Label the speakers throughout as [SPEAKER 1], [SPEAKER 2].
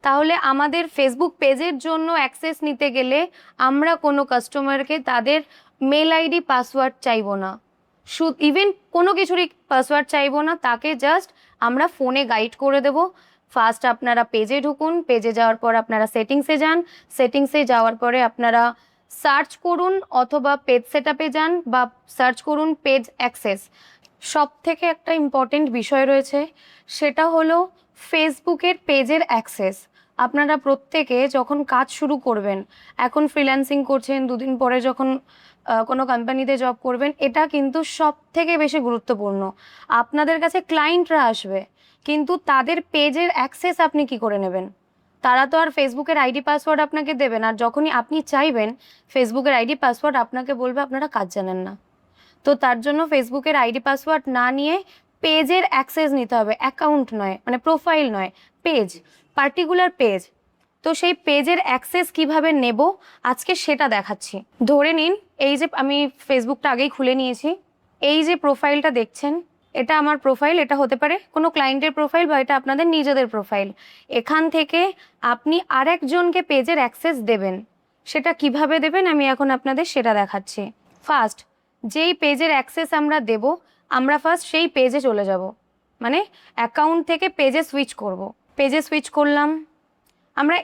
[SPEAKER 1] তাহলে আমাদের ফেসবুক পেজের জন্য অ্যাক্সেস নিতে গেলে আমরা কোনো কাস্টমারকে তাদের মেল আইডি পাসওয়ার্ড চাইবো না, ইভেন কোনো কিছুরই পাসওয়ার্ড চাইবো না, তাকে জাস্ট আমরা ফোনে গাইড করে দেবো। ফার্স্ট আপনারা পেজে ঢুকুন, পেজে যাওয়ার পর আপনারা সেটিংসে যান, সেটিংসে যাওয়ার পরে আপনারা সার্চ করুন অথবা পেজ সেটআপে যান বা সার্চ করুন পেজ অ্যাক্সেস। সব থেকে একটা ইম্পর্টেন্ট বিষয় রয়েছে, সেটা হলো ফেসবুকের পেজের অ্যাক্সেস। আপনারা প্রত্যেকে যখন কাজ শুরু করবেন, এখন ফ্রিল্যান্সিং করছেন, দুদিন পরে যখন কোনো কোম্পানিতে জব করবেন, এটা কিন্তু সব থেকে বেশি গুরুত্বপূর্ণ। আপনাদের কাছে ক্লায়েন্টরা আসবে, কিন্তু তাদের পেজের অ্যাক্সেস আপনি কি করে নেবেন? তারা তো আর ফেসবুকের আইডি পাসওয়ার্ড আপনাকে দেবেন, আর যখনই আপনি চাইবেন ফেসবুকের আইডি পাসওয়ার্ড আপনাকে বলবে আপনারা কাজ জানেন না। তো তার জন্য ফেসবুকের আইডি পাসওয়ার্ড না নিয়ে পেজের অ্যাক্সেস নিতে হবে, অ্যাকাউন্ট নয়, মানে প্রোফাইল নয়, পেজ, পার্টিকুলার পেজ। তো সেই পেজের অ্যাক্সেস কিভাবে নেব আজকে সেটা দেখাচ্ছি। ধরে নিন এই যে আমি ফেসবুকটা আগেই খুলে নিয়েছি, এই যে প্রোফাইলটা দেখছেন এটা আমার প্রোফাইল, এটা হতে পারে কোনো ক্লায়েন্টের প্রোফাইল বা এটা আপনাদের নিজেদের প্রোফাইল। এখান থেকে আপনি আরেকজনকে পেজের অ্যাক্সেস দেবেন, সেটা কিভাবে দেবেন আমি এখন আপনাদের সেটা দেখাচ্ছি। ফার্স্ট যেই পেজের অ্যাক্সেস আমরা দেব, আমরা ফার্স্ট সেই পেজে চলে যাব, মানে অ্যাকাউন্ট থেকে পেজে সুইচ করব। পেজে সুইচ করলাম, আমরা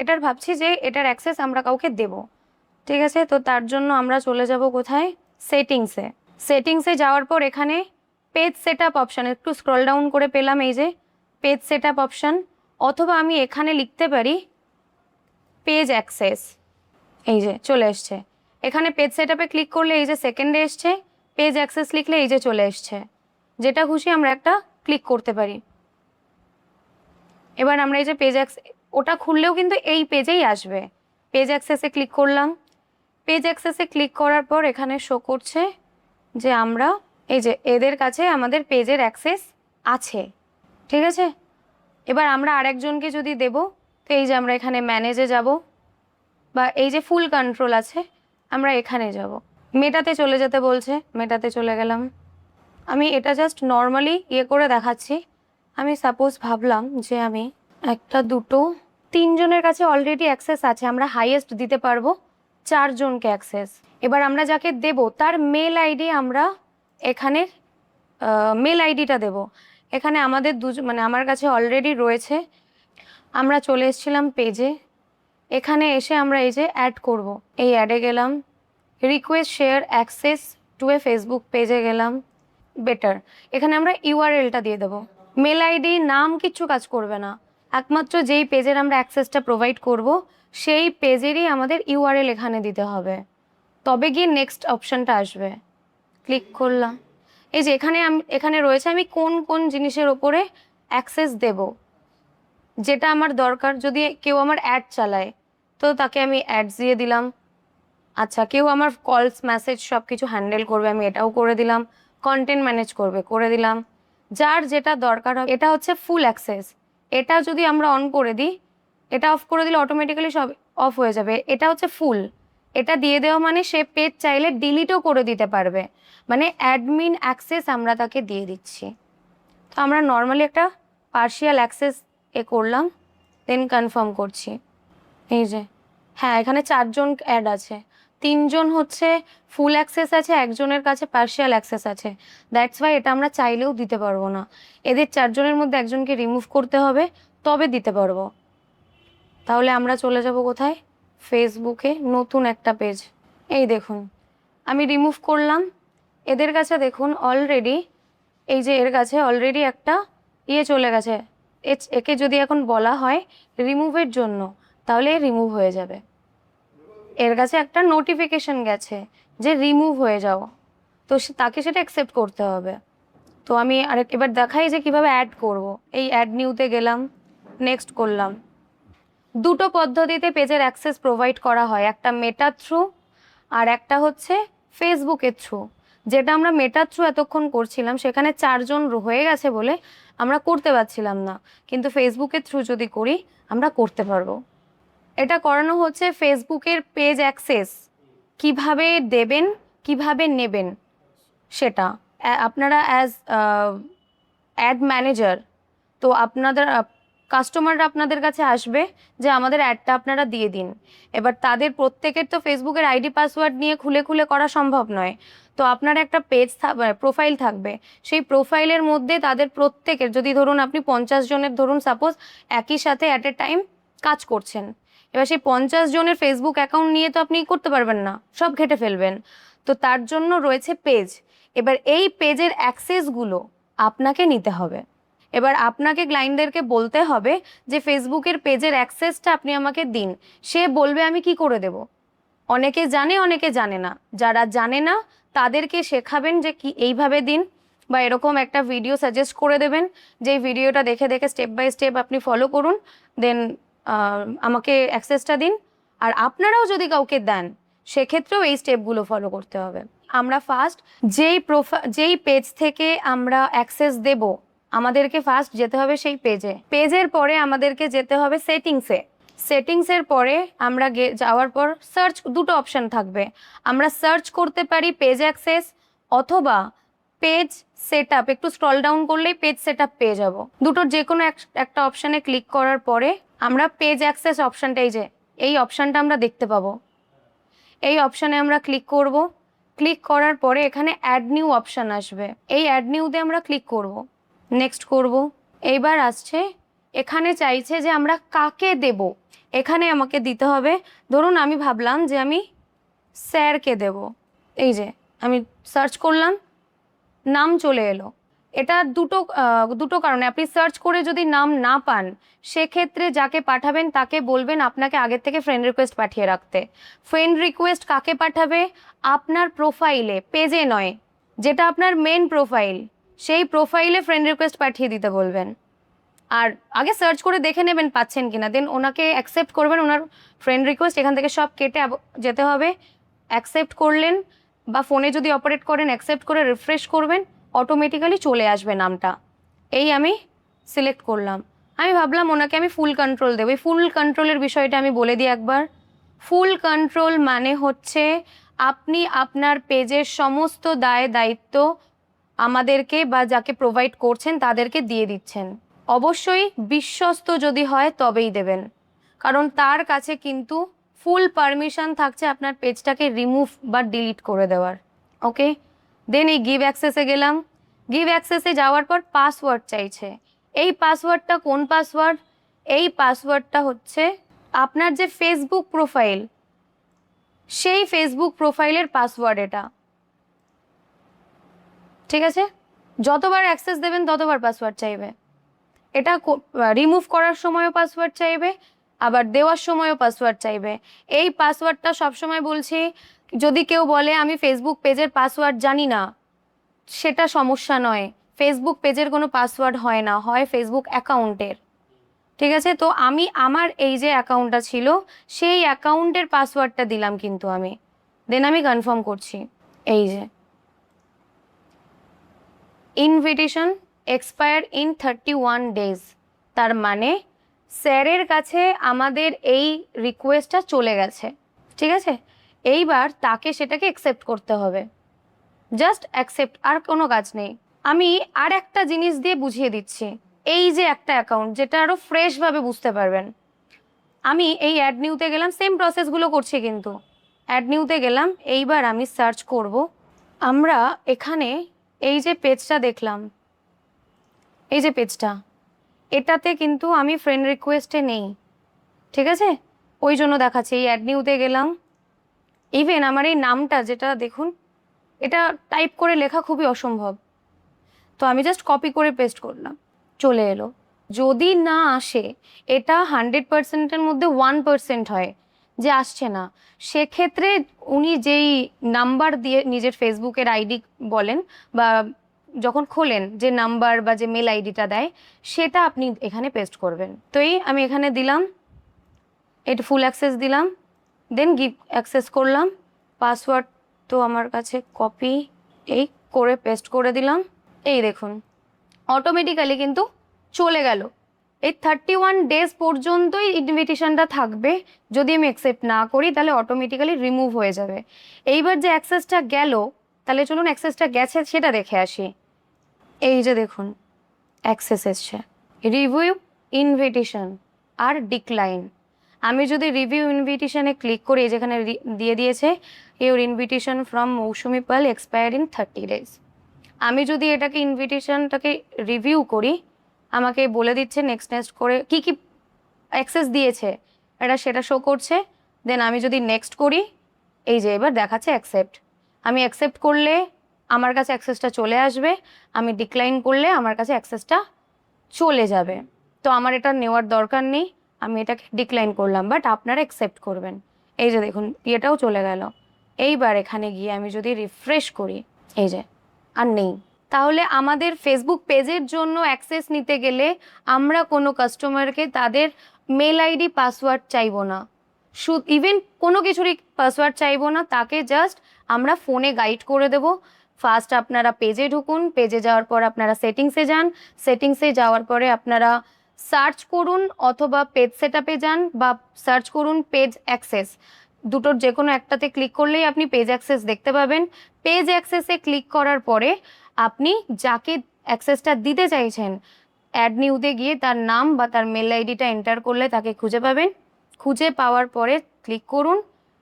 [SPEAKER 1] এটার ভাবছি যে এটার অ্যাক্সেস আমরা কাউকে দেব, ঠিক আছে? তো তার জন্য আমরা চলে যাব কোথায়, সেটিংসে। সেটিংসে যাওয়ার পর এখানে পেজ সেটআপ অপশান, একটু স্ক্রল ডাউন করে পেলাম এই যে পেজ সেটআপ অপশান, অথবা আমি এখানে লিখতে পারি পেজ অ্যাক্সেস। এই যে চলে এসছে, এখানে পেজ সেটআপে ক্লিক করলে এই যে সেকেন্ডে এসছে, পেজ অ্যাক্সেস লিখলে এই যে চলে এসছে, যেটা খুশি আমরা একটা ক্লিক করতে পারি। এবার আমরা এই যে পেজ অ্যাক্সেস, ওটা খুললেও কিন্তু এই পেজেই আসবে। পেজ অ্যাক্সেসে ক্লিক করলাম, পেজ অ্যাক্সেসে ক্লিক করার পর এখানে শো করছে যে আমরা এই যে এদের কাছে আমাদের পেজের অ্যাক্সেস আছে, ঠিক আছে? এবার আমরা আরেকজনকে যদি দেব, তো এই যে আমরা এখানে ম্যানেজে যাব, বা এই যে ফুল কন্ট্রোল আছে আমরা এখানে যাব। মেটাতে চলে যেতে বলছে, মেটাতে চলে গেলাম। আমি এটা জাস্ট নর্মালি করে দেখাচ্ছি। আমি সাপোজ ভাবলাম যে আমি একটা, দুটো, তিনজনের কাছে অলরেডি অ্যাক্সেস আছে, আমরা হাইয়েস্ট দিতে পারবো চারজনকে অ্যাক্সেস। এবার আমরা যাকে দেব তার মেল আইডি আমরা এখানে মেল আইডিটা দেব। এখানে আমাদের মানে আমার কাছে অলরেডি রয়েছে। আমরা চলে এসেছিলাম পেজে, এখানে এসে আমরা এই যে অ্যাড করব, এই অ্যাডে গেলাম, request share access to A Facebook পেজে গেলাম, বেটার। এখানে আমরা ইউআরএলটা দিয়ে দেবো, মেল আইডি নাম কিচ্ছু কাজ করবে না, একমাত্র যেই পেজের আমরা অ্যাক্সেসটা প্রোভাইড করব সেই পেজেরই আমাদের ইউআরএল এখানে দিতে হবে, তবে গিয়ে নেক্সট অপশানটা আসবে। ক্লিক করলাম, এই যে এখানে রয়েছে আমি কোন কোন জিনিসের ওপরে অ্যাক্সেস দেব, যেটা আমার দরকার। যদি কেউ আমার অ্যাড চালায় তো তাকে আমি অ্যাডস দিয়ে দিলাম। আচ্ছা, কেউ আমার কলস মেসেজ সব কিছু হ্যান্ডেল করবে, আমি এটাও করে দিলাম। কন্টেন্ট ম্যানেজ করবে, করে দিলাম। যার যেটা দরকার হবে, এটা হচ্ছে ফুল অ্যাক্সেস। এটা যদি আমরা অন করে দিই, এটা অফ করে দিলে অটোমেটিক্যালি সব অফ হয়ে যাবে। এটা হচ্ছে ফুল, এটা দিয়ে দেওয়া মানে সে পেজ চাইলে ডিলিটও করে দিতে পারবে, মানে অ্যাডমিন অ্যাক্সেস আমরা তাকে দিয়ে দিচ্ছি। তো আমরা নর্মালি একটা পার্শিয়াল অ্যাক্সেস করলাম, দেন কনফার্ম করছি। এই যে হ্যাঁ, এখানে চারজন অ্যাড আছে, তিনজন হচ্ছে ফুল অ্যাক্সেস আছে, একজনের কাছে পার্শিয়াল অ্যাক্সেস আছে। দ্যাটস ওয়াই এটা আমরা চাইলেও দিতে পারবো না, এদের চারজনের মধ্যে একজনকে রিমুভ করতে হবে, তবে দিতে পারবো। তাহলে আমরা চলে যাব কোথায়, ফেসবুকে, নতুন একটা পেজ। এই দেখুন আমি রিমুভ করলাম, এদের কাছে দেখুন অলরেডি, এই যে এর কাছে অলরেডি একটা চলে গেছে। একে যদি এখন বলা হয় রিমুভের জন্য, তাহলে রিমুভ হয়ে যাবে। এর কাছে একটা নোটিফিকেশন গেছে যে রিমুভ হয়ে যাও, তো তাকে সেটা অ্যাকসেপ্ট করতে হবে। তো আমি এবার দেখাই যে কিভাবে অ্যাড করব। এই অ্যাড নিউতে গেলাম, নেক্সট করলাম। দুটো পদ্ধতিতে পেজের অ্যাক্সেস প্রোভাইড করা হয়, একটা মেটা থ্রু আর একটা হচ্ছে ফেসবুকের থ্রু। যেটা আমরা মেটার থ্রু এতক্ষণ করছিলাম সেখানে চারজন হয়ে গেছে বলে আমরা করতে পারছিলাম না, কিন্তু ফেসবুকের থ্রু যদি করি আমরা করতে পারবো। এটা করানো হচ্ছে ফেসবুকের পেজ অ্যাক্সেস কিভাবে দেবেন, কিভাবে নেবেন, সেটা আপনারা অ্যাজ অ্যাড ম্যানেজার, তো আপনাদের কাস্টমাররা আপনাদের কাছে আসবে যে আমাদের অ্যাডটা আপনারা দিয়ে দিন। এবার তাদের প্রত্যেকের তো ফেসবুকের আইডি পাসওয়ার্ড নিয়ে খুলে খুলে করা সম্ভব নয়। তো আপনার একটা প্রোফাইল থাকবে, সেই প্রোফাইলের মধ্যে তাদের প্রত্যেকের, যদি ধরুন আপনি 50 জনের ধরুন সাপোজ একই সাথে অ্যাট এ টাইম কাজ করছেন, এবার সেই 50 জনের ফেসবুক অ্যাকাউন্ট নিয়ে তো আপনি করতে পারবেন না, সব ঘেটে ফেলবেন। তো তার জন্য রয়েছে পেজ। এবার এই পেজের অ্যাক্সেসগুলো আপনাকে নিতে হবে। এবার আপনাকে ক্লায়েন্টদেরকে বলতে হবে যে ফেসবুকের পেজের অ্যাক্সেসটা আপনি আমাকে দিন। সে বলবে আমি কি করে দেব। অনেকে জানে, অনেকে জানে না। যারা জানে না তাদেরকে শেখাবেন যে কি এইভাবে দিন, বা এরকম একটা ভিডিও সাজেস্ট করে দেবেন যে এই ভিডিওটা দেখে দেখে স্টেপ বাই স্টেপ আপনি ফলো করুন, দেন আমাকে অ্যাক্সেসটা দিন। আর আপনারাও যদি কাউকে দেন সেক্ষেত্রেও এই স্টেপগুলো ফলো করতে হবে। আমরা ফার্স্ট যেই পেজ থেকে আমরা অ্যাক্সেস দেব, আমাদেরকে ফার্স্ট যেতে হবে সেই পেজের পরে আমাদেরকে যেতে হবে সেটিংসের পরে আমরা যাওয়ার পর সার্চ, দুটো অপশন থাকবে। আমরা সার্চ করতে পারি পেজ অ্যাক্সেস অথবা পেজ সেট আপ। একটু স্ক্রল ডাউন করলেই পেজ সেট আপ পেয়ে যাব। দুটোর যে কোনো একটা অপশানে ক্লিক করার পরে আমরা পেজ অ্যাক্সেস অপশানটা, এই অপশানটা আমরা দেখতে পাবো। এই অপশানে আমরা ক্লিক করব। ক্লিক করার পরে এখানে অ্যাড নিউ অপশান আসবে, এই অ্যাড নিউতে আমরা ক্লিক করব, নেক্সট করব। এইবার আসছে, এখানে চাইছে যে আমরা কাকে দেব। এখানে আমাকে দিতে হবে, ধরুন আমি ভাবলাম যে আমি স্যারকে দেব। এই যে আমি সার্চ করলাম, নাম চলে এলো। এটা দুটো কারণে, আপনি সার্চ করে যদি নাম না পান সেক্ষেত্রে যাকে পাঠাবেন তাকে বলবেন আপনাকে আগের থেকে ফ্রেন্ড রিকোয়েস্ট পাঠিয়ে রাখতে। ফ্রেন্ড রিকোয়েস্ট কাকে পাঠাবে? আপনার প্রোফাইলে, পেজে নয়, যেটা আপনার মেন প্রোফাইল, সেই প্রোফাইলে ফ্রেন্ড রিকোয়েস্ট পাঠিয়ে দিতে বলবেন। আর আগে সার্চ করে দেখে নেবেন পাচ্ছেন কিনা, দেন ওনাকে অ্যাকসেপ্ট করবেন। ওনার ফ্রেন্ড রিকোয়েস্ট এখান থেকে সব কেটে যেতে হবে, অ্যাকসেপ্ট করলেন, বা ফোনে যদি অপারেট করেন অ্যাকসেপ্ট করে রিফ্রেশ করবেন, অটোমেটিক্যালি চলে আসবে নামটা। এই আমি সিলেক্ট করলাম। আমি ভাবলাম ওনাকে আমি ফুল কন্ট্রোল দেবো। এই ফুল কন্ট্রোলের বিষয়টা আমি বলে দিই একবার। ফুল কন্ট্রোল মানে হচ্ছে আপনি আপনার পেজের সমস্ত দায়িত্ব আমাদেরকে বা যাকে প্রোভাইড করছেন তাদেরকে দিয়ে দিচ্ছেন। অবশ্যই বিশ্বস্ত যদি হয় তবেই দেবেন, কারণ তার কাছে কিন্তু ফুল পারমিশন থাকছে আপনার পেজটাকে রিমুভ বা ডিলিট করে দেওয়ার। ওকে, দেন এই গিভ অ্যাক্সেসে গেলাম। গিভ অ্যাক্সেসে যাওয়ার পর পাসওয়ার্ড চাইছে। এই পাসওয়ার্ডটা কোন পাসওয়ার্ড? এই পাসওয়ার্ডটা হচ্ছে আপনার যে ফেসবুক প্রোফাইল, সেই ফেসবুক প্রোফাইলের পাসওয়ার্ড এটা। ঠিক আছে, যতবার অ্যাক্সেস দেবেন ততবার পাসওয়ার্ড চাইবে। এটা রিমুভ করার সময়ও পাসওয়ার্ড চাইবে, আবার দেওয়ার সময়ও পাসওয়ার্ড চাইবে। এই পাসওয়ার্ডটা সবসময় বলছি, যদি কেউ বলে আমি ফেসবুক পেজের পাসওয়ার্ড জানি না, সেটা সমস্যা নয়। ফেসবুক পেজের কোনো পাসওয়ার্ড হয় না, হয় ফেসবুক অ্যাকাউন্টের। ঠিক আছে, তো আমি আমার এই যে অ্যাকাউন্টটা ছিল সেই অ্যাকাউন্টের পাসওয়ার্ডটা দিলাম কিন্তু আমি, দেন আমি কনফার্ম করছি। এই যে ইনভিটেশন এক্সপায়ার ইন 31 days, তার মানে স্যারের কাছে আমাদের এই রিকোয়েস্টটা চলে গেছে। ঠিক আছে, এইবার তাকে সেটাকে অ্যাকসেপ্ট করতে হবে। জাস্ট অ্যাকসেপ্ট, আর কোনো কাজ নেই। আমি আর একটা জিনিস দিয়ে বুঝিয়ে দিচ্ছি। এই যে একটা অ্যাকাউন্ট, যেটা আরও ফ্রেশভাবে বুঝতে পারবেন। আমি এই অ্যাড নিউতে গেলাম, সেম প্রসেসগুলো করছি কিন্তু। অ্যাড নিউতে গেলাম, এইবার আমি সার্চ করব। আমরা এখানে এই যে পেজটা দেখলাম, এই যে পেজটা, এটাতে কিন্তু আমি ফ্রেন্ড রিকোয়েস্টে নেই। ঠিক আছে, ওই জন্য দেখাচ্ছি। এই অ্যাড নিউতে গেলাম, ইভেন আমার এই নামটা যেটা দেখুন, এটা টাইপ করে লেখা খুবই অসম্ভব, তো আমি জাস্ট কপি করে পেস্ট করলাম, চলে এলো। যদি না আসে, এটা 100%-এর মধ্যে 1% হয় যে আসছে না, সেক্ষেত্রে উনি যেই নাম্বার দিয়ে নিজের ফেসবুকের আইডি বলেন বা যখন খোলেন যে নাম্বার বা যে মেল আইডিটা দেয়, সেটা আপনি এখানে পেস্ট করবেন। তো এই আমি এখানে দিলাম, এটা ফুল অ্যাক্সেস দিলাম, দেন গিভ অ্যাক্সেস করলাম। পাসওয়ার্ড তো আমার কাছে কপি, এই করে পেস্ট করে দিলাম। এই দেখুন অটোমেটিক্যালি কিন্তু চলে গেল। এই 31 days পর্যন্তই ইনভিটেশনটা থাকবে। যদি আমি অ্যাকসেপ্ট না করি তাহলে অটোমেটিক্যালি রিমুভ হয়ে যাবে। এইবার যে অ্যাক্সেসটা গেল, তাহলে চলুন অ্যাক্সেসটা গেছে সেটা দেখে আসি। এই যে দেখুন অ্যাক্সেস এসছে, রিভিউ ইনভিটেশন আর ডিক্লাইন। আমি যদি রিভিউ ইনভিটেশনে ক্লিক করি, যেখানে দিয়ে দিয়েছে your invitation from Mousumi Pal expire in 30 days, আমি যদি এটাকে ইনভিটেশনটাকে রিভিউ করি, আমাকে বলে দিচ্ছে নেক্সট নেক্সট করে কি কি অ্যাক্সেস দিয়েছে সেটা শো করছে। দেন আমি যদি নেক্সট করি, এই যে এবার দেখাচ্ছে অ্যাকসেপ্ট। আমি অ্যাকসেপ্ট করলে আমার কাছে অ্যাক্সেসটা চলে আসবে, আমি ডিক্লাইন করলে আমার কাছে অ্যাক্সেসটা চলে যাবে। তো আমার এটা নেওয়ার দরকার নেই, আমি এটাকে ডিক্লাইন করলাম, বাট আপনারা অ্যাকসেপ্ট করবেন। এই যে দেখুন এটাও চলে গেল। এইবার এখানে গিয়ে আমি যদি রিফ্রেশ করি, এই যে আর নেই। তাহলে আমাদের ফেসবুক পেজের জন্য অ্যাক্সেস নিতে গেলে আমরা কোনো কাস্টমারকে তাদের মেল আইডি পাসওয়ার্ড চাইবো না, ইভেন কোনো কিছুরই পাসওয়ার্ড চাইবো না, তাকে জাস্ট আমরা ফোনে গাইড করে দেব। ফার্স্ট আপনারা পেজে ঢুকুন, পেজে যাওয়ার পর আপনারা সেটিংসে যান, সেটিংসে যাওয়ার পরে আপনারা সার্চ করুন, অথবা পেজ সেটআপে যান বা সার্চ করুন পেজ অ্যাক্সেস। দুটোর যে কোনো একটাতে ক্লিক করলেই আপনি পেজ অ্যাক্সেস দেখতে পাবেন। পেজ অ্যাক্সেসে ক্লিক করার পরে আপনি যাকে অ্যাক্সেসটা দিতে চাইছেন, অ্যাড নিউতে গিয়ে তার নাম বা তার মেল আইডিটা এন্টার করলে তাকে খুঁজে পাবেন। খুঁজে পাওয়ার পরে ক্লিক করুন,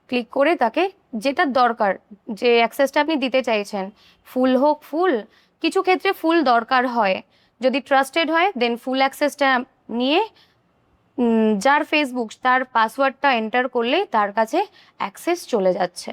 [SPEAKER 1] ক্লিক করে তাকে যেটা দরকার, যে অ্যাক্সেসটা আপনি দিতে চাইছেন, ফুল হোক ফুল, কিছু ক্ষেত্রে ফুল দরকার হয়, যদি ট্রাস্টেড হয় দেন ফুল অ্যাক্সেসটা নিয়ে যার ফেসবুক তার পাসওয়ার্ডটা এন্টার করলেই তার কাছে অ্যাক্সেস চলে যাচ্ছে।